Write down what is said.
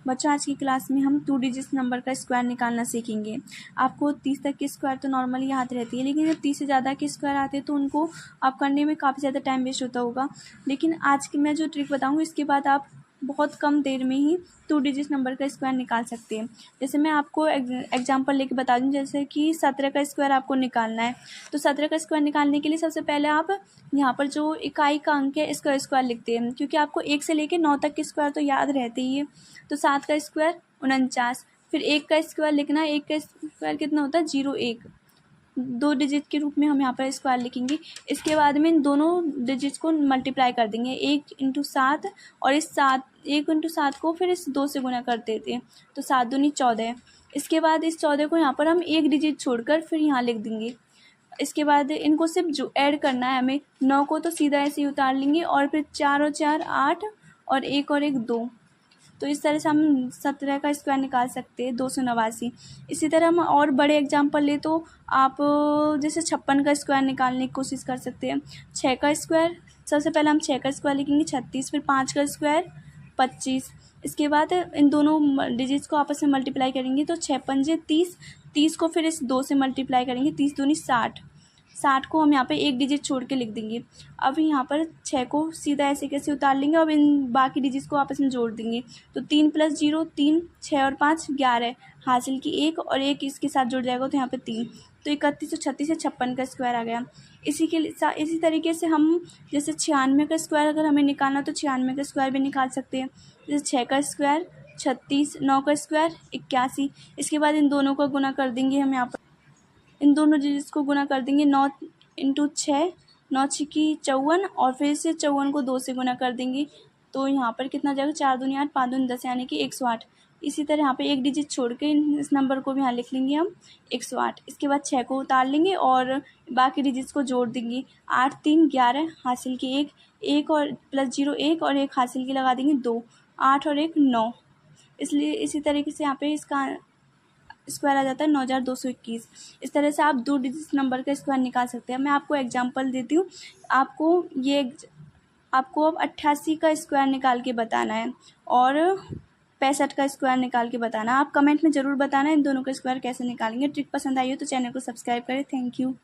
बच्चों आज की क्लास में हम 2 डिजिट नंबर का स्क्वायर निकालना सीखेंगे। आपको 30 तक की स्क्वायर तो नॉर्मली याद रहती है, लेकिन जब 30 से ज़्यादा के स्क्वायर आते हैं तो उनको आप करने में काफ़ी ज़्यादा टाइम वेस्ट होता होगा। लेकिन आज की मैं जो ट्रिक बताऊँगी इसके बाद आप बहुत कम देर में ही 2 डिजिट नंबर का स्क्वायर निकाल सकते हैं। जैसे मैं आपको एग्जांपल लेके बता दूं, जैसे कि 17 का स्क्वायर आपको निकालना है। तो 17 का स्क्वायर निकालने के लिए सबसे पहले आप यहाँ पर जो इकाई का अंक है इसका स्क्वायर लिखते हैं, क्योंकि आपको 1 से लेकर 9 तक के स्क्वायर तो याद रहते ही है। तो 7 का स्क्वायर 49, फिर 1 का स्क्वायर लिखना है। 1 का स्क्वायर कितना होता है 0, 1, 2 डिजिट के रूप में हम यहाँ पर स्क्वायर लिखेंगे। इसके बाद में इन दोनों डिजिट्स को मल्टीप्लाई कर देंगे, 1 × 7, और इस 1 × 7 को फिर इस 2 से गुना कर देते हैं, तो 7 दूनी 14। इसके बाद इस 14 को यहाँ पर हम 1 डिजिट छोड़कर फिर यहाँ लिख देंगे। इसके बाद इनको सिर्फ जो ऐड करना है हमें, 9 को तो सीधा ऐसे ही उतार लेंगे, और फिर 4 और 4 8, और 1 और 1 2। तो इस तरह से हम 17 का स्क्वायर निकाल सकते हैं, 289। इसी तरह हम और बड़े एग्जाम्पल ले तो आप जैसे 56 का स्क्वायर निकालने की कोशिश कर सकते हैं। 6 का स्क्वायर, सबसे पहले हम 6 का स्क्वायर लिखेंगे 36, फिर 5 का स्क्वायर 25। इसके बाद इन दोनों डिजिट्स को आपस में मल्टीप्लाई करेंगे तो 6 पंजे 30, 30 को फिर इस 2 से मल्टीप्लाई करेंगे, 30 दूनी 60, 60 को हम यहाँ पे 1 डिजिट छोड़ के लिख देंगे। अब यहाँ पर 6 को सीधा ऐसे कैसे उतार लेंगे, अब इन बाकी डिजिट्स को आपस में जोड़ देंगे। तो 3 + 0 3, 6 और 5 11, हासिल की 1 और 1 इसके साथ जुड़ जाएगा तो यहाँ पे 3, तो 31 और 36 से 56 का स्क्वायर आ गया। इसी तरीके से हम जैसे 96 का स्क्वायर अगर हमें निकालना तो 96 का स्क्वायर भी निकाल सकते हैं। जैसे 6 का स्क्वायर 36, 9 का स्क्वायर 81। इसके बाद इन दोनों को गुना कर देंगे, हम यहाँ पर इन दोनों डिजिट्स को गुना कर देंगे, 9 × 6, 9 × 6 = 54, और फिर से 54 को 2 से गुना कर देंगे, तो यहाँ पर कितना जाएगा 4 दूनी 8, 5 दूनी 10, यानी कि 108। इसी तरह यहाँ पे 1 डिजिट छोड़ के इस नंबर को भी यहाँ लिख लेंगे हम 108। इसके बाद 6 को उतार लेंगे और बाकी डिजिट्स को जोड़ देंगे, 8 3 11, हासिल की 1, 1 और +0 1, और 1 हासिल की लगा देंगे 2, 8 और 1 9। इसलिए इसी तरीके से यहाँ पे इसका स्क्वायर आ जाता है 9221। इस तरह से आप 2 डिजिट नंबर का स्क्वायर निकाल सकते हैं। मैं आपको एग्जांपल देती हूँ। आपको अब 88 का स्क्वायर निकाल के बताना है और 65 का स्क्वायर निकाल के बताना है। आप कमेंट में ज़रूर बताना इन दोनों का स्क्वायर कैसे निकालेंगे। ट्रिक पसंद आई हो तो चैनल को सब्सक्राइब करें। Thank you.